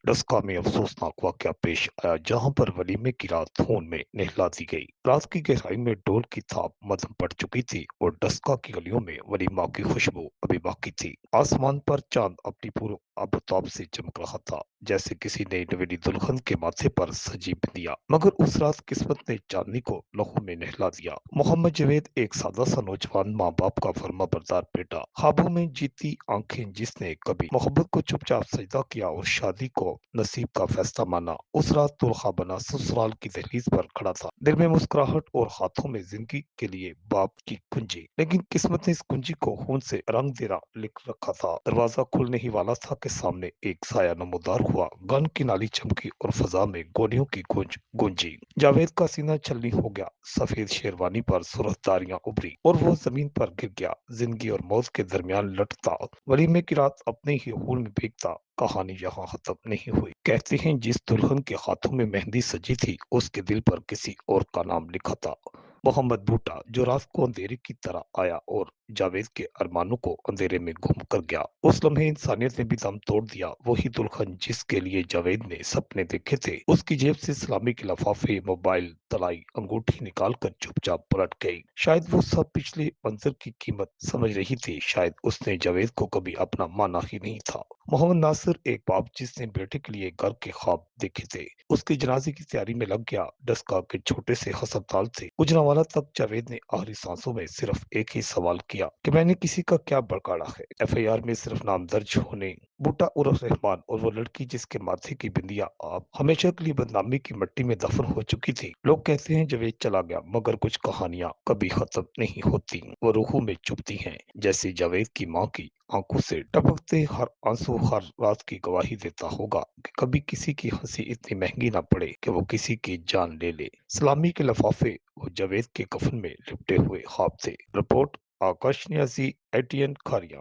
डस्का में अफसोसनाक वाकया पेश आया जहां पर वलीमे की रात खून में नहला दी गई। रात की गहराई में डोल की थाप मदम पड़ चुकी थी और डस्का की गलियों में वलीमा की खुशबू अभी बाकी थी। आसमान पर चांद अपनी पूर्व आबताब से चमक रहा था, जैसे किसी ने नवेली दुल्हन के माथे पर सजी बिंदिया। मगर उस रात किस्मत ने चांदनी को लहू में नहला दिया। मोहम्मद जवेद एक सादा सा नौजवान माँ बाप का फर्मा बरदार बेटा, ख्वाबों में जीती आंखें जिसने कभी मोहब्बत को चुपचाप सजदा किया और शादी को नसीब का फैसला माना, उस रात दुल्हा बना ससुराल की दहलीज पर खड़ा था, दिल में मुस्कुराहट और हाथों में जिंदगी के लिए बाप की कुंजी। लेकिन किस्मत ने इस कुंजी को खून से रंग देना लिख रखा था। दरवाजा खुलने ही वाला था कि सामने एक साया नमूदार हुआ। गन की नाली चमकी और फजा में गोलियों की गूंज गूंजी। जावेद का सीना छलनी हो गया, सफेद शेरवानी पर सुरखदारियां उभरी और वो जमीन पर गिर गया, जिंदगी और मौत के दरमियान लटता। वलीमे की रात अपने ही खून में भीगता। कहानी यहाँ खत्म नहीं हुई। कहते हैं जिस दुल्हन के हाथों में मेहंदी सजी थी उसके दिल पर किसी और का नाम लिखा था, मोहम्मद बूटा, जो रात को अंधेरे की तरह आया और जावेद के अरमानों को अंधेरे में घूम कर गया। उस लम्हे इंसानियत ने भी दम तोड़ दिया। वही दुल्हन जिसके लिए जावेद ने सपने देखे थे, उसकी जेब से सलामी के लफाफे, मोबाइल, तलाई, अंगूठी निकाल कर चुपचाप पलट गई। शायद वो सब पिछले मंजर की कीमत समझ रही थी। शायद उसने जावेद को कभी अपना माना ही नहीं था। मोहम्मद नासिर एक बाप जिसने बेटे के लिए घर के ख्वाब देखे थे, उसकी जनाजे की तैयारी में लग गया। डस्का के छोटे से हस्पताल से गुजरांवाला तक जावेद ने आखिरी सांसों में सिर्फ एक ही सवाल किया कि मैंने किसी का क्या बगाड़ा है। एफआईआर में सिर्फ नाम दर्ज होने, बूटा उर्फ रहमान और वो लड़की जिसके माथे की बिंदिया आप हमेशा के लिए बदनामी की मिट्टी में दफन हो चुकी थी। लोग कहते हैं जावेद चला गया, मगर कुछ कहानियां कभी खत्म नहीं होती, वो रूहों में चुभती हैं। जैसे जावेद की माँ की आंखों से टपकते हर आंसू हर रात की गवाही देता होगा कि कभी किसी की हंसी इतनी महंगी ना पड़े कि वो किसी की जान ले ले। सलामी के लफाफे वो जावेद के कफन में लिपटे हुए ख्वाब थे। रिपोर्ट आकाश न्यासी, एटीएन खारिया।